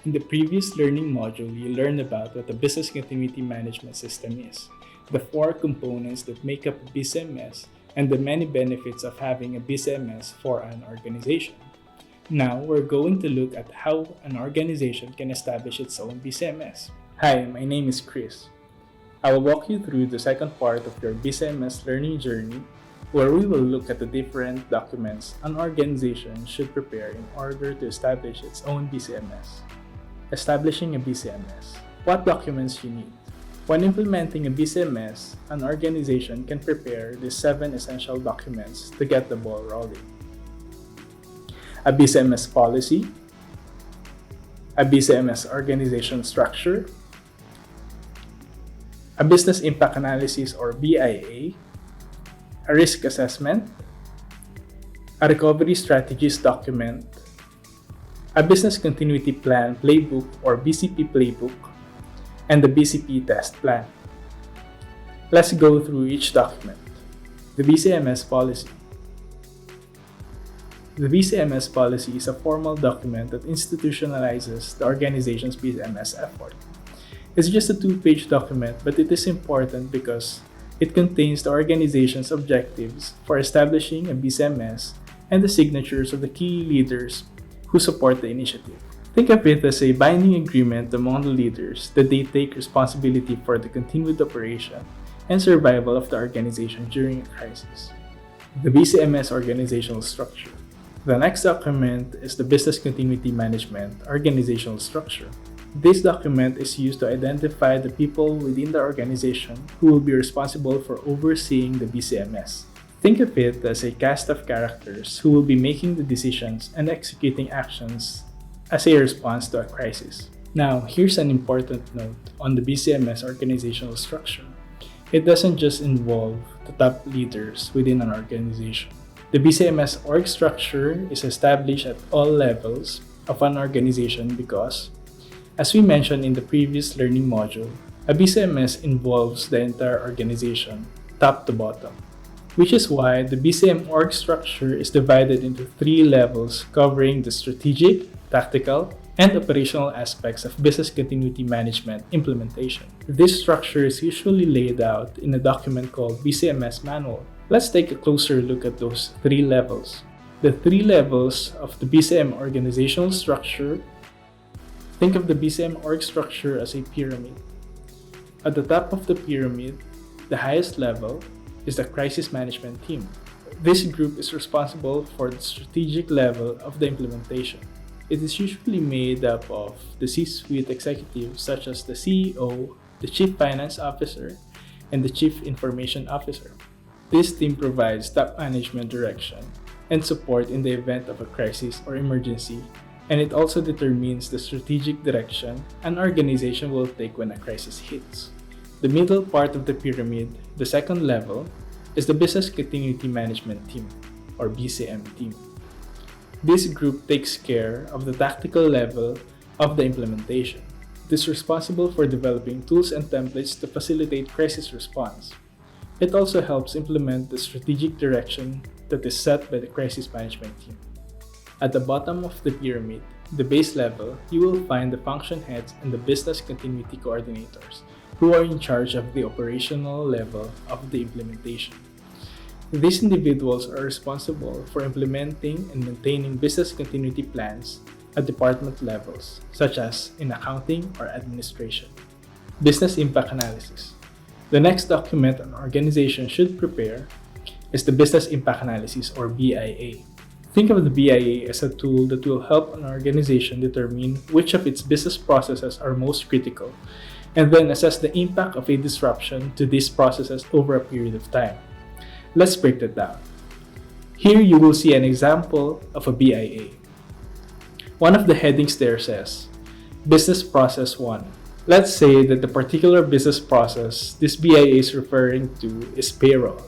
In the previous learning module, you learned about what a business continuity management system is, the four components that make up a BCMS, and the many benefits of having a BCMS for an organization. Now, we're going to look at how an organization can establish its own BCMS. Hi, my name is Chris. I will walk you through the second part of your BCMS learning journey, where we will look at the different documents an organization should prepare in order to establish its own BCMS. Establishing a BCMS. What documents you need? When implementing a BCMS, an organization can prepare these 7 essential documents to get the ball rolling. A BCMS policy, a BCMS organization structure, a business impact analysis or BIA, a risk assessment, a recovery strategies document, a business continuity plan playbook or BCP playbook, and the BCP test plan. Let's go through each document. The BCMS policy. The BCMS policy is a formal document that institutionalizes the organization's BCMS effort. It's just a 2-page document, but it is important because it contains the organization's objectives for establishing a BCMS and the signatures of the key leaders who support the initiative. Think of it as a binding agreement among the leaders that they take responsibility for the continued operation and survival of the organization during a crisis. The BCMS organizational structure. The next document is the Business Continuity Management organizational structure. This document is used to identify the people within the organization who will be responsible for overseeing the BCMS. Think of it as a cast of characters who will be making the decisions and executing actions as a response to a crisis. Now, here's an important note on the BCMS organizational structure. It doesn't just involve the top leaders within an organization. The BCMS org structure is established at all levels of an organization because, as we mentioned in the previous learning module, a BCMS involves the entire organization, top to bottom. Which is why the BCM org structure is divided into 3 levels covering the strategic, tactical, and operational aspects of business continuity management implementation. This structure is usually laid out in a document called BCMS Manual. Let's take a closer look at those 3 levels. The 3 levels of the BCM organizational structure. Think of the BCM org structure as a pyramid. At the top of the pyramid, the highest level, is the crisis management team. This group is responsible for the strategic level of the implementation. It is usually made up of the C-suite executives such as the CEO, the Chief Finance Officer, and the Chief Information Officer. This team provides top management direction and support in the event of a crisis or emergency, and it also determines the strategic direction an organization will take when a crisis hits. The middle part of the pyramid, the second level, is the Business Continuity Management Team, or BCM team. This group takes care of the tactical level of the implementation. It is responsible for developing tools and templates to facilitate crisis response. It also helps implement the strategic direction that is set by the crisis management team. At the bottom of the pyramid, the base level, you will find the function heads and the business continuity coordinators, who are in charge of the operational level of the implementation. These individuals are responsible for implementing and maintaining business continuity plans at department levels, such as in accounting or administration. Business impact analysis. The next document an organization should prepare is the Business Impact Analysis or BIA. Think of the BIA as a tool that will help an organization determine which of its business processes are most critical and then assess the impact of a disruption to these processes over a period of time. Let's break that down. Here you will see an example of a BIA. One of the headings there says, Business Process 1. Let's say that the particular business process this BIA is referring to is payroll.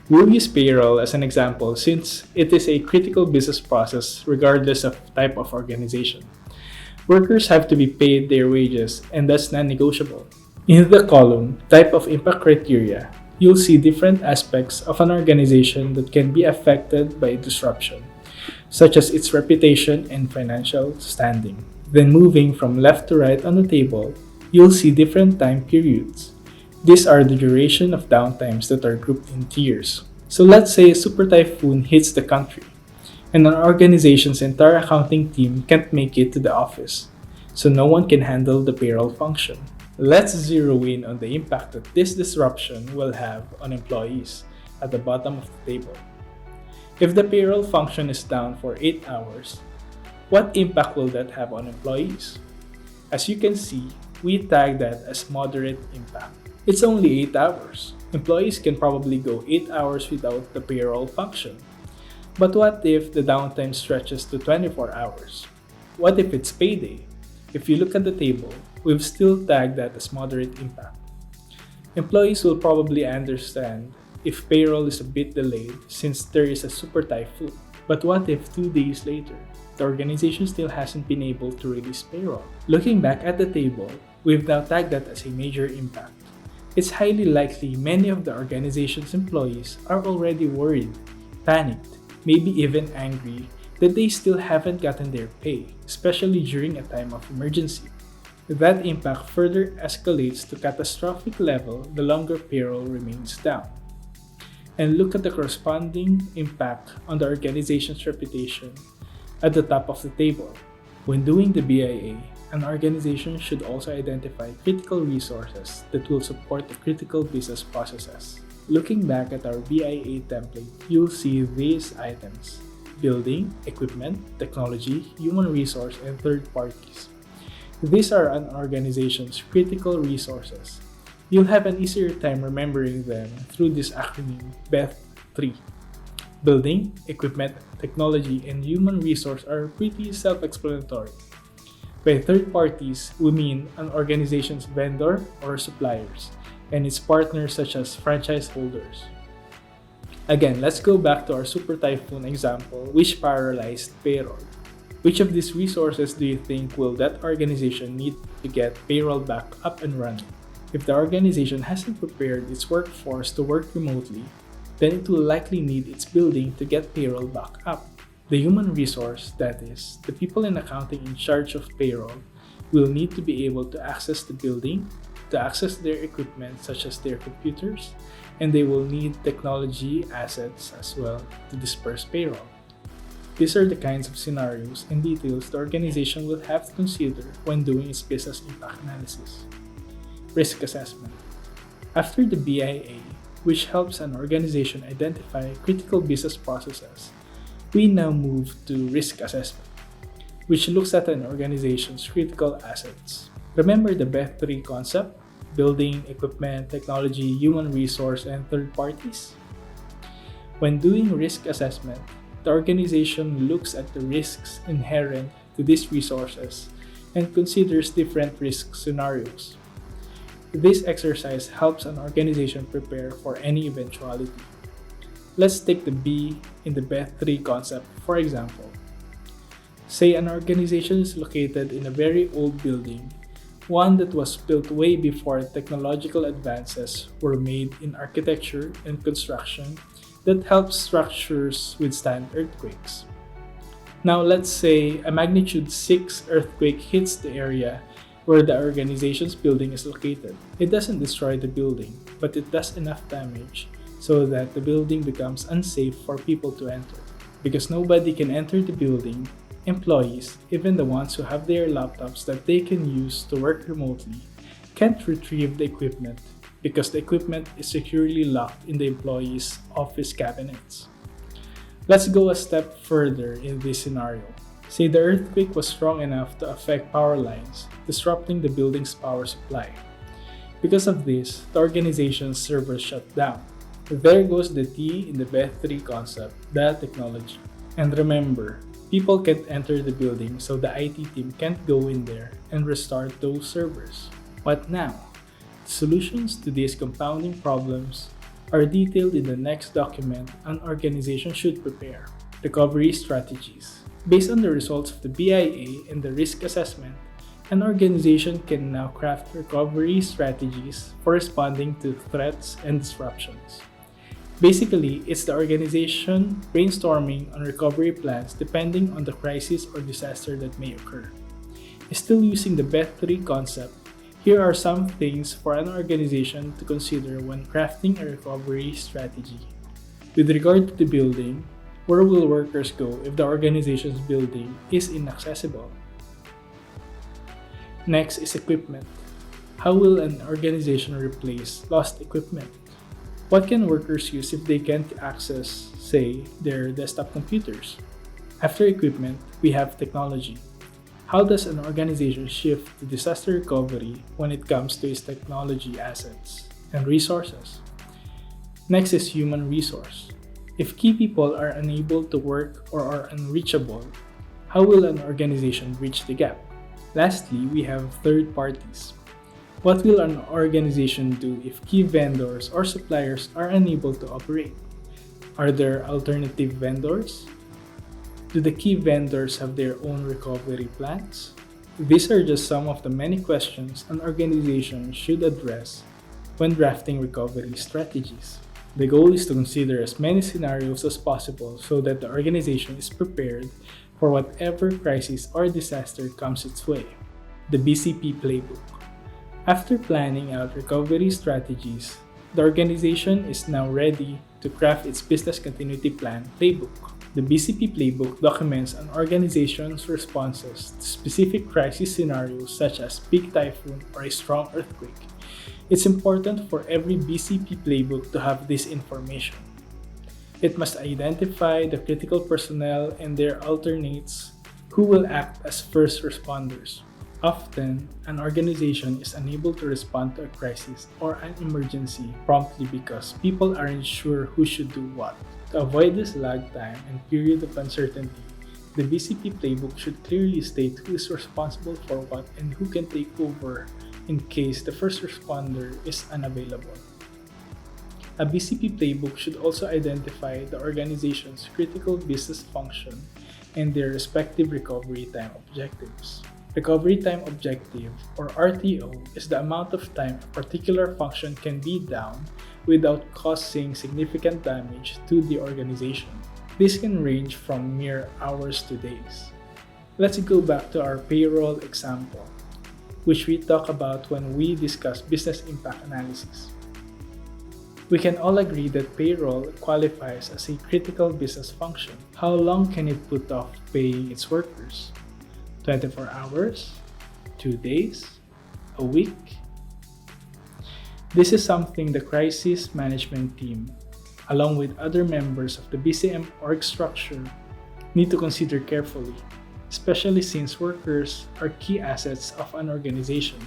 We'll use payroll as an example since it is a critical business process regardless of type of organization. Workers have to be paid their wages, and that's non-negotiable. In the column, Type of Impact Criteria, you'll see different aspects of an organization that can be affected by disruption, such as its reputation and financial standing. Then moving from left to right on the table, you'll see different time periods. These are the duration of downtimes that are grouped in tiers. So let's say a super typhoon hits the country, and an organization's entire accounting team can't make it to the office, so no one can handle the payroll function. Let's zero in on the impact that this disruption will have on employees at the bottom of the table. If the payroll function is down for 8 hours, what impact will that have on employees? As you can see, we tag that as moderate impact. It's only 8 hours. Employees can probably go 8 hours without the payroll function. But what if the downtime stretches to 24 hours? What if it's payday? If you look at the table, we've still tagged that as moderate impact. Employees will probably understand if payroll is a bit delayed since there is a super typhoon. But what if 2 days later, the organization still hasn't been able to release payroll? Looking back at the table, we've now tagged that as a major impact. It's highly likely many of the organization's employees are already worried, panicked, maybe even angry that they still haven't gotten their pay, especially during a time of emergency. That impact further escalates to catastrophic level the longer payroll remains down. And look at the corresponding impact on the organization's reputation at the top of the table. When doing the BIA, an organization should also identify critical resources that will support the critical business processes. Looking back at our BIA template, you'll see these items: building, equipment, technology, human resource, and third parties. These are an organization's critical resources. You'll have an easier time remembering them through this acronym BETH3. Building, equipment, technology, and human resource are pretty self-explanatory. By third parties, we mean an organization's vendor or suppliers, and its partners such as franchise holders. Again, let's go back to our super typhoon example, which paralyzed payroll. Which of these resources do you think will that organization need to get payroll back up and running? If the organization hasn't prepared its workforce to work remotely, then it will likely need its building to get payroll back up. The human resource, that is, the people in accounting in charge of payroll, will need to be able to access the building, to access their equipment such as their computers, and they will need technology assets as well to disperse payroll. These are the kinds of scenarios and details the organization will have to consider when doing its business impact analysis. Risk assessment. After the BIA, which helps an organization identify critical business processes, we now move to risk assessment, which looks at an organization's critical assets. Remember the BETH3 concept: building, equipment, technology, human resource, and third parties? When doing risk assessment, the organization looks at the risks inherent to these resources and considers different risk scenarios. This exercise helps an organization prepare for any eventuality. Let's take the B in the BETH3 concept for example. Say an organization is located in a very old building, one that was built way before technological advances were made in architecture and construction that helps structures withstand earthquakes. Now let's say a magnitude 6 earthquake hits the area where the organization's building is located. It doesn't destroy the building, but it does enough damage so that the building becomes unsafe for people to enter. Because nobody can enter the building, employees, even the ones who have their laptops that they can use to work remotely, can't retrieve the equipment because the equipment is securely locked in the employees' office cabinets. Let's go a step further in this scenario. Say the earthquake was strong enough to affect power lines, disrupting the building's power supply. Because of this, the organization's servers shut down. There goes the T in the BETH3 concept, the technology. And remember, people can't enter the building, so the IT team can't go in there and restart those servers. What now? The solutions to these compounding problems are detailed in the next document an organization should prepare: recovery strategies. Based on the results of the BIA and the risk assessment, an organization can now craft recovery strategies for responding to threats and disruptions. Basically, it's the organization brainstorming on recovery plans depending on the crisis or disaster that may occur. is still using the BET3 concept, here are some things for an organization to consider when crafting a recovery strategy. With regard to the building, where will workers go if the organization's building is inaccessible? Next is equipment. How will an organization replace lost equipment? What can workers use if they can't access, say, their desktop computers? After equipment, we have technology. How does an organization shift to disaster recovery when it comes to its technology assets and resources? Next is human resource. If key people are unable to work or are unreachable, how will an organization bridge the gap? Lastly, we have third parties. What will an organization do if key vendors or suppliers are unable to operate? Are there alternative vendors? Do the key vendors have their own recovery plans? These are just some of the many questions an organization should address when drafting recovery strategies. The goal is to consider as many scenarios as possible so that the organization is prepared for whatever crisis or disaster comes its way. The BCP Playbook. After planning out recovery strategies, the organization is now ready to craft its business continuity plan playbook. The BCP Playbook documents an organization's responses to specific crisis scenarios such as big typhoon or a strong earthquake. It's important for every BCP Playbook to have this information. It must identify the critical personnel and their alternates who will act as first responders. Often, an organization is unable to respond to a crisis or an emergency promptly because people aren't sure who should do what. To avoid this lag time and period of uncertainty, the BCP Playbook should clearly state who is responsible for what and who can take over in case the first responder is unavailable. A BCP Playbook should also identify the organization's critical business function and their respective recovery time objectives. Recovery time objective, or RTO, is the amount of time a particular function can be down without causing significant damage to the organization. This can range from mere hours to days. Let's go back to our payroll example, which we talk about when we discuss business impact analysis. We can all agree that payroll qualifies as a critical business function. How long can it put off paying its workers? 24 hours? 2 days? A week? This is something the crisis management team, along with other members of the BCM org structure, need to consider carefully, especially since workers are key assets of an organization.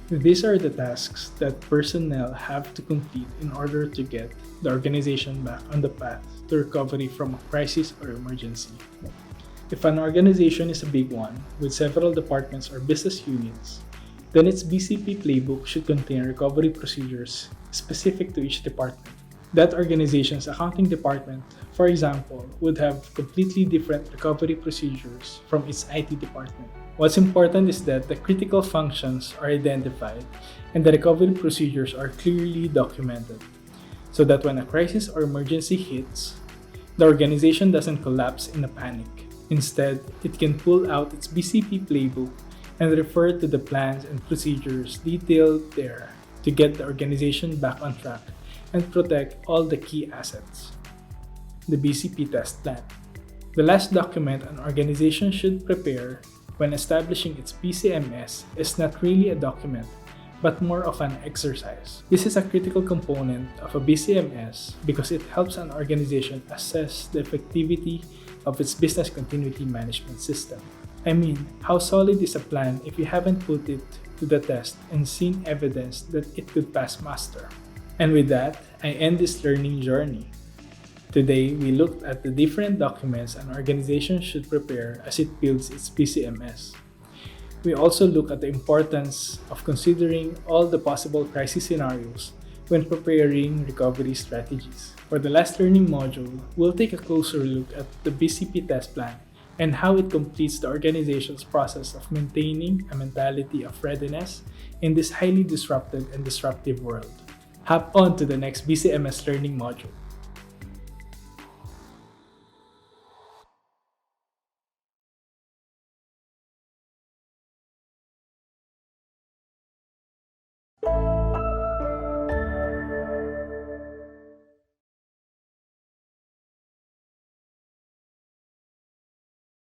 These are the tasks that personnel have to complete in order to get the organization back on the path to recovery from a crisis or emergency. If an organization is a big one, with several departments or business units, then its BCP Playbook should contain recovery procedures specific to each department. That organization's accounting department, for example, would have completely different recovery procedures from its IT department. What's important is that the critical functions are identified and the recovery procedures are clearly documented, so that when a crisis or emergency hits, the organization doesn't collapse in a panic. Instead, it can pull out its BCP Playbook and refer to the plans and procedures detailed there to get the organization back on track and protect all the key assets. The BCP Test Plan. The last document an organization should prepare when establishing its BCMS is not really a document, but more of an exercise. This is a critical component of a BCMS because it helps an organization assess the effectivity of its business continuity management system. I mean, how solid is a plan if you haven't put it to the test and seen evidence that it could pass muster? And with that, I end this learning journey. Today, we looked at the different documents an organization should prepare as it builds its BCMS. We also look at the importance of considering all the possible crisis scenarios when preparing recovery strategies. For the last learning module, we'll take a closer look at the BCP test plan and how it completes the organization's process of maintaining a mentality of readiness in this highly disrupted and disruptive world. Hop on to the next BCMS learning module.